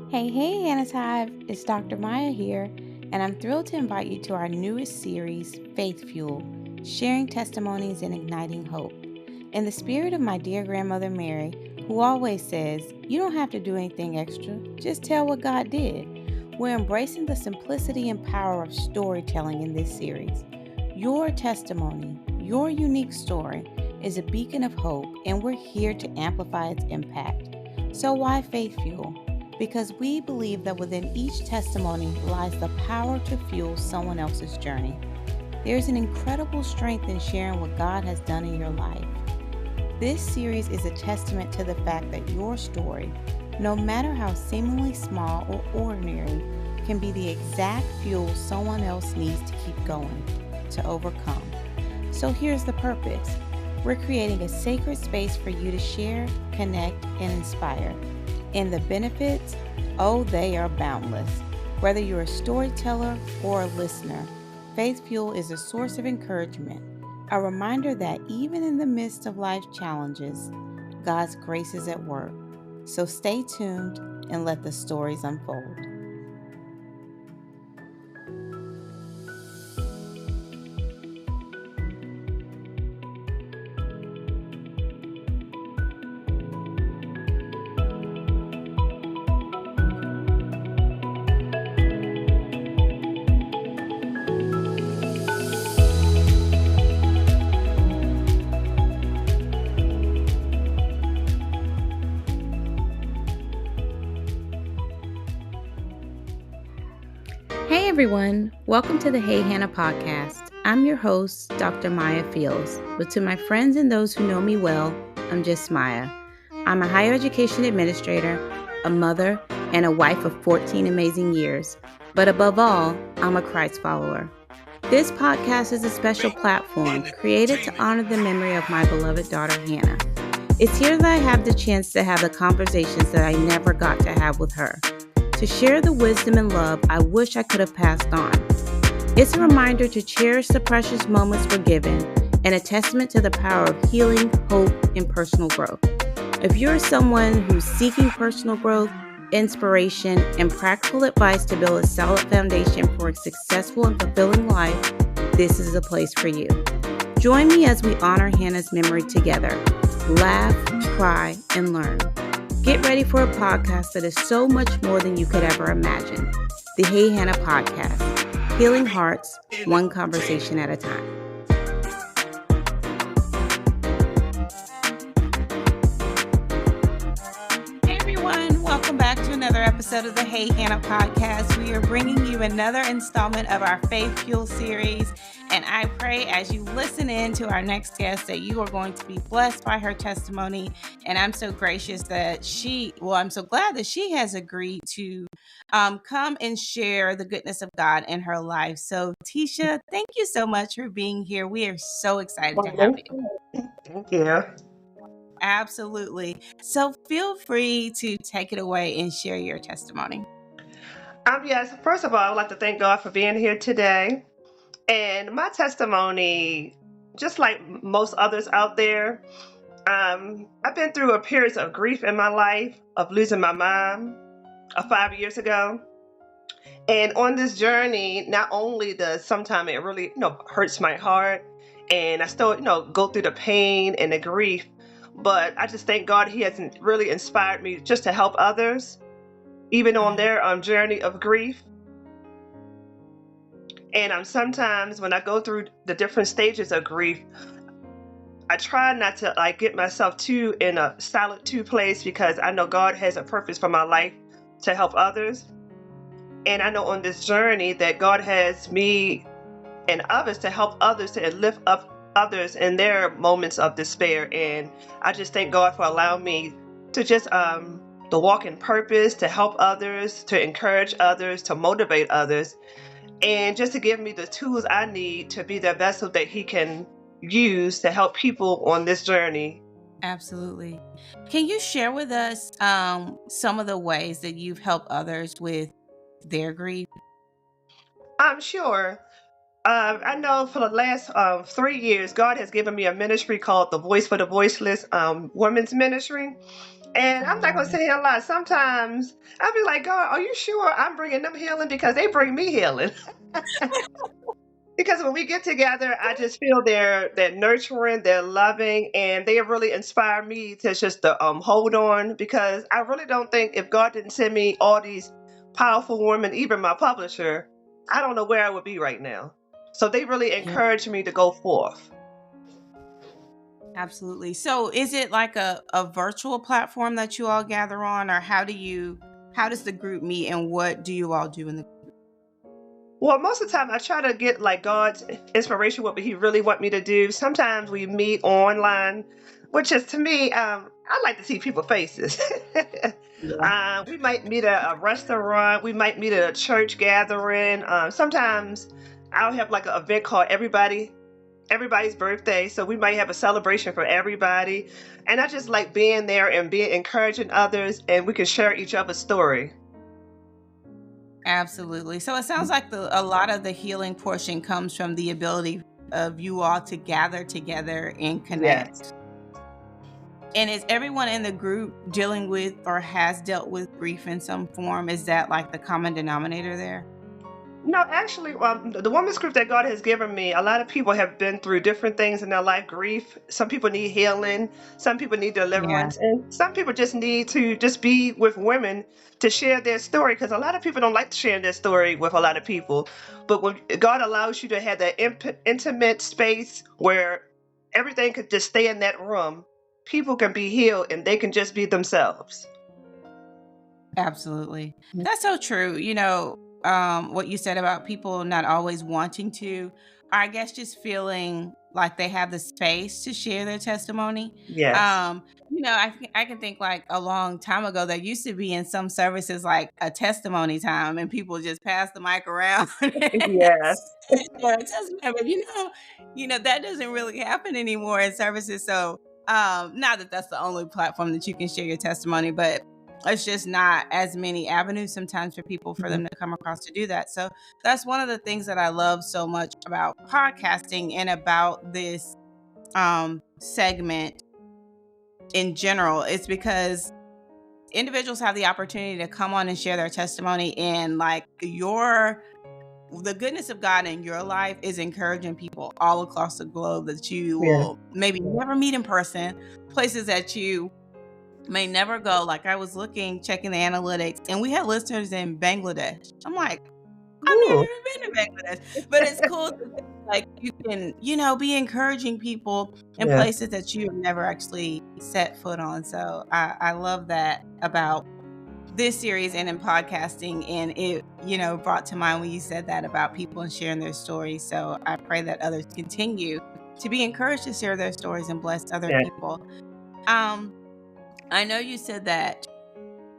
Hey, Hannah's Hive, it's Dr. Maya here, and I'm thrilled to invite you to our newest series, Faith Fuel, sharing testimonies and igniting hope. In the spirit of my dear grandmother Mary, who always says, you don't have to do anything extra, just tell what God did. We're embracing the simplicity and power of storytelling in this series. Your testimony, your unique story, is a beacon of hope, and we're here to amplify its impact. So why Faith Fuel? Because we believe that within each testimony lies the power to fuel someone else's journey. There's an incredible strength in sharing what God has done in your life. This series is a testament to the fact that your story, no matter how seemingly small or ordinary, can be the exact fuel someone else needs to keep going, to overcome. So here's the purpose. We're creating a sacred space for you to share, connect, and inspire. And the benefits, they are boundless. Whether you're a storyteller or a listener, Faith Fuel is a source of encouragement, a reminder that even in the midst of life's challenges, God's grace is at work. So stay tuned and let the stories unfold. Hey everyone, welcome to the Hey Hannah podcast. I'm your host, Dr. Maya Fields, but to my friends and those who know me well, I'm just Maya. I'm a higher education administrator, a mother, and a wife of 14 amazing years. But above all, I'm a Christ follower. This podcast is a special platform created to honor the memory of my beloved daughter, Hannah. It's here that I have the chance to have the conversations that I never got to have with her, to share the wisdom and love I wish I could have passed on. It's a reminder to cherish the precious moments we're given and a testament to the power of healing, hope, and personal growth. If you're someone who's seeking personal growth, inspiration, and practical advice to build a solid foundation for a successful and fulfilling life, this is a place for you. Join me as we honor Hannah's memory together. Laugh, cry, and learn. Get ready for a podcast that is so much more than you could ever imagine. The Hey Hannah podcast, healing hearts, one conversation at a time. Hey everyone, welcome back to another episode of the Hey Hannah podcast. We are bringing you another installment of our Faith Fuel series. And I pray as you listen in to our next guest that you are going to be blessed by her testimony. And I'm so gracious that I'm so glad that she has agreed to come and share the goodness of God in her life. So Tisha, thank you so much for being here. We are so excited to have you. Thank you. Absolutely. So feel free to take it away and share your testimony. Yes, first of all, I would like to thank God for being here today. And my testimony, just like most others out there, I've been through a period of grief in my life of losing my mom 5 years ago. And on this journey, not only does sometimes it really, hurts my heart, and I still, go through the pain and the grief, but I just thank God He has really inspired me just to help others, even on their journey of grief. And sometimes when I go through the different stages of grief, I try not to get myself too in a solitude place, because I know God has a purpose for my life to help others. And I know on this journey that God has me and others to help others, to lift up others in their moments of despair. And I just thank God for allowing me to just to walk in purpose, to help others, to encourage others, to motivate others, and just to give me the tools I need to be the vessel that He can use to help people on this journey. Absolutely. Can you share with us some of the ways that you've helped others with their grief? I'm sure. I know for the last 3 years, God has given me a ministry called the Voice for the Voiceless Women's Ministry. And I I'm not love gonna it. sit here and lie. Sometimes I'll be like, God, are you sure I'm bringing them healing? Because they bring me healing. Because when we get together, I just feel they're nurturing, they're loving, and they really inspire me to just to hold on. Because I really don't think if God didn't send me all these powerful women, even my publisher, I don't know where I would be right now. So they really Yeah, encourage me to go forth. absolutely. So is it like a virtual platform that you all gather on, or how does the group meet, and what do you all do in the Well, most of the time I try to get like God's inspiration, what He really want me to do. Sometimes we meet online, which is to me, I like to see people's faces. Yeah. We might meet at a restaurant, we might meet at a church gathering. Sometimes I'll have like an event called everybody's birthday, so we might have a celebration for everybody. And I just like being there and being encouraging others, and we can share each other's story. Absolutely. So it sounds like a lot of the healing portion comes from the ability of you all to gather together and Yes. connect. And is everyone in the group dealing with or has dealt with grief in some form? Is that like the common denominator there? No, actually, the women's group that God has given me, a lot of people have been through different things in their life, grief. Some people need healing, some people need Yeah, deliverance, and some people just need to just be with women to share their story. Because a lot of people don't like to share their story with a lot of people. But when God allows you to have that intimate space where everything could just stay in that room, people can be healed and they can just be themselves. absolutely. That's so true. What you said about people not always wanting to, or I guess just feeling like they have the space to share their testimony. Yes. I can think like a long time ago, there used to be in some services like a testimony time, and people just pass the mic around. Yes. Yeah, testimony, but that doesn't really happen anymore in services. So, not that that's the only platform that you can share your testimony, but it's just not as many avenues sometimes for people for them to come across to do that. So that's one of the things that I love so much about podcasting and about this segment in general. It's because individuals have the opportunity to come on and share their testimony, and like the goodness of God in your life is encouraging people all across the globe that you Yeah. will maybe never meet in person, places that you may never go. Like I was checking the analytics, and we had listeners in Bangladesh. I'm like, I've never Ooh. even been to Bangladesh, but it's cool to think, like you can, be encouraging people in Yeah. places that you have never actually set foot on. So I love that about this series and in podcasting, and it brought to mind when you said that about people and sharing their stories. So I pray that others continue to be encouraged to share their stories and bless other Yeah. people. um I know you said that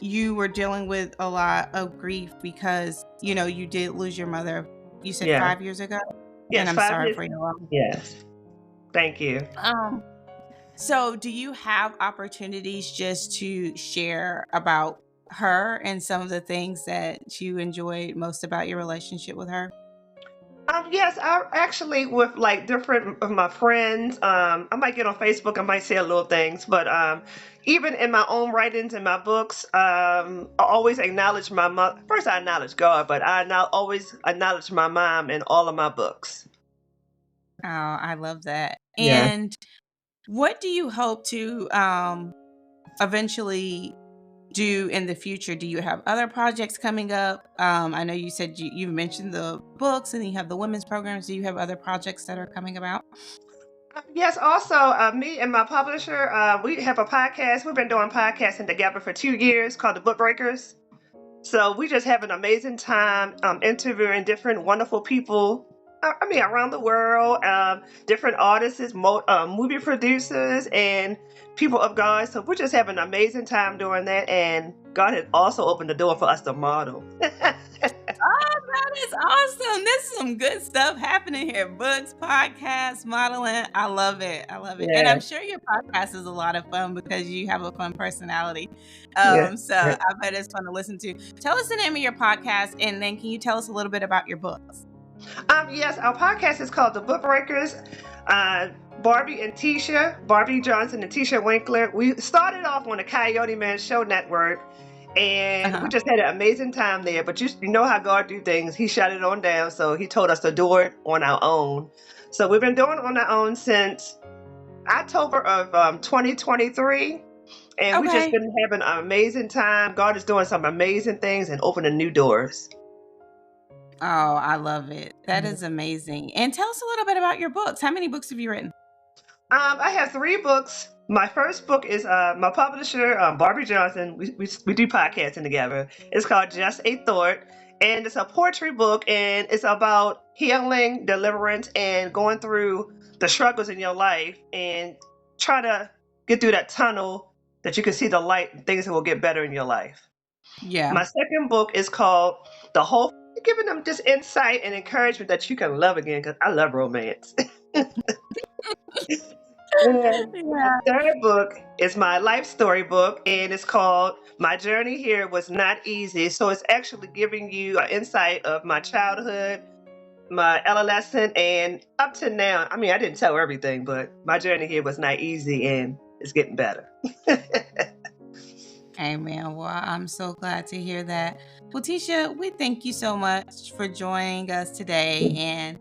you were dealing with a lot of grief because you did lose your mother, you said Yeah. 5 years ago, and Yes, I'm five sorry years. for your loss. Yes. Thank you. So do you have opportunities just to share about her and some of the things that you enjoyed most about your relationship with her? Yes, I actually with like different of my friends. I might get on Facebook. I might say little things, but even in my own writings in my books, I always acknowledge my mother. First, I acknowledge God, but I now always acknowledge my mom in all of my books. Oh, I love that. Yeah. And what do you hope to eventually do in the future? Do you have other projects coming up? I know you said you mentioned the books and you have the women's programs. Do you have other projects that are coming about? Yes. Also, me and my publisher, we have a podcast. We've been doing podcasting together for 2 years called the Book Breakers. So we just have an amazing time interviewing different wonderful people. I mean, around the world, different artists, movie producers, and people of God. So we're just having an amazing time doing that. And God has also opened the door for us to model. Oh, that is awesome. This is some good stuff happening here. Books, podcasts, modeling. I love it. I love it. And Yeah, I'm sure your podcast is a lot of fun because you have a fun personality. yeah, So yeah. I bet it's fun to listen to. Tell us the name of your podcast, and then can you tell us a little bit about your books? Yes, our podcast is called The Book Breakers. Uh, Barbie and Tisha, Barbie Johnson and Tisha Winkler. We started off on the Coyote Man Show Network, and we Uh-huh. just had an amazing time there. But you know how God do things. He shut it on down, so he told us to do it on our own. So we've been doing it on our own since October of 2023. And we just Okay. been having an amazing time. God is doing some amazing things and opening new doors. Oh, I love it. That is amazing. And tell us a little bit about your books. How many books have you written? I have 3 books. My first book is my publisher, Barbie Johnson. We do podcasting together. It's called Just a Thought, and it's a poetry book, and it's about healing, deliverance, and going through the struggles in your life and try to get through that tunnel that you can see the light and things that will get better in your life. Yeah. My second book is called The Whole, giving them just insight and encouragement that you can love again because I love romance. And my Yeah. third book is my life story book, and it's called My Journey Here Was Not Easy. So it's actually giving you an insight of my childhood, my adolescent, and up to now. I mean, I didn't tell everything, but my journey here was not easy, and it's getting better. Amen. Well, I'm so glad to hear that. Well, Tisha, we thank you so much for joining us today and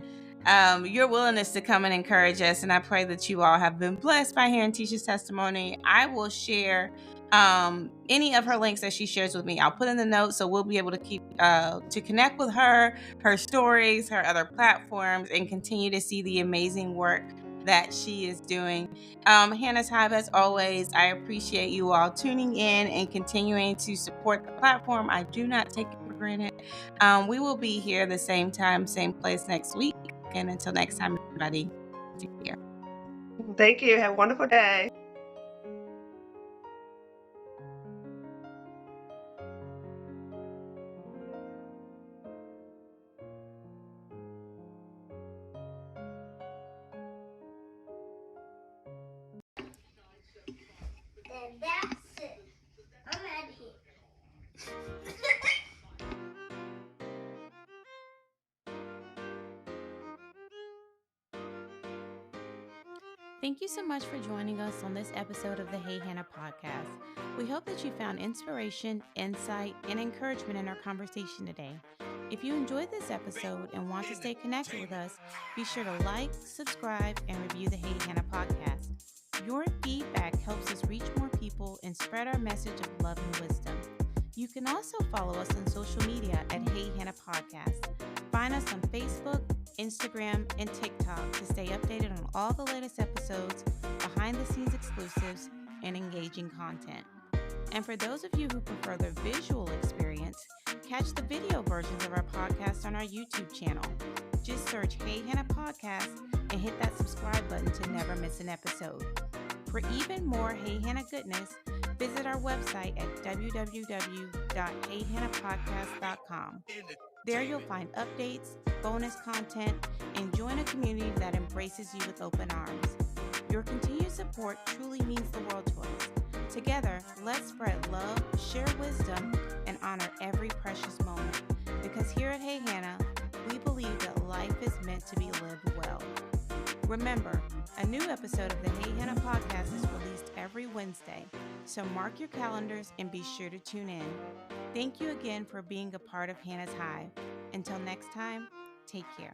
your willingness to come and encourage us. And I pray that you all have been blessed by hearing Tisha's testimony. I will share any of her links that she shares with me. I'll put in the notes so we'll be able to keep to connect with her, her stories, her other platforms, and continue to see the amazing work that she is doing. Hannah's Hive, as always, I appreciate you all tuning in and continuing to support the platform. I do not take it for granted. We will be here the same time, same place next week. And until next time, everybody, take care. Thank you. Have a wonderful day. And that's it. I'm out of here. Thank you so much for joining us on this episode of the Hey Hannah podcast. We hope that you found inspiration, insight, and encouragement in our conversation today. If you enjoyed this episode and want to stay connected with us, be sure to like, subscribe, and review the Hey Hannah podcast. Your feedback helps us reach more people and spread our message of love and wisdom. You can also follow us on social media at Hey Hannah Podcast. Find us on Facebook, Instagram, and TikTok to stay updated on all the latest episodes, behind-the-scenes exclusives, and engaging content. And for those of you who prefer the visual experience, catch the video versions of our podcast on our YouTube channel. Just search Hey Hannah Podcast and hit that subscribe button to never miss an episode. For even more Hey Hannah goodness, visit our website at www.heyhannahpodcast.com. There you'll find updates, bonus content, and join a community that embraces you with open arms. Your continued support truly means the world to us. Together, let's spread love, share wisdom, and honor every precious moment. Because here at Hey Hannah, we believe that life is meant to be lived well. Remember, a new episode of the Hey Hannah podcast is released every Wednesday, so mark your calendars and be sure to tune in. Thank you again for being a part of Hannah's Hive. Until next time, take care.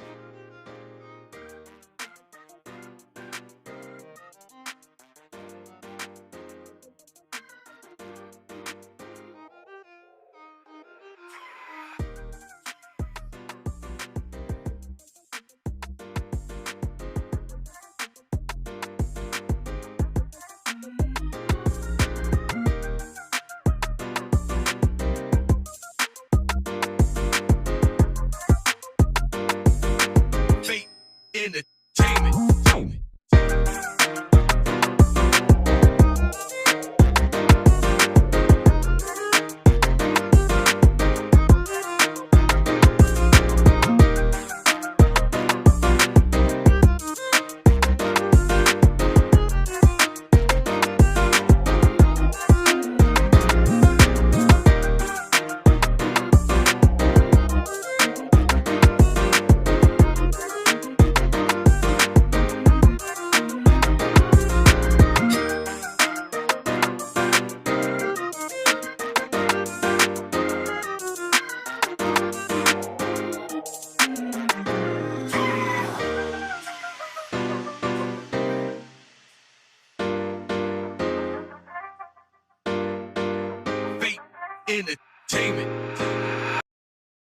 Entertainment.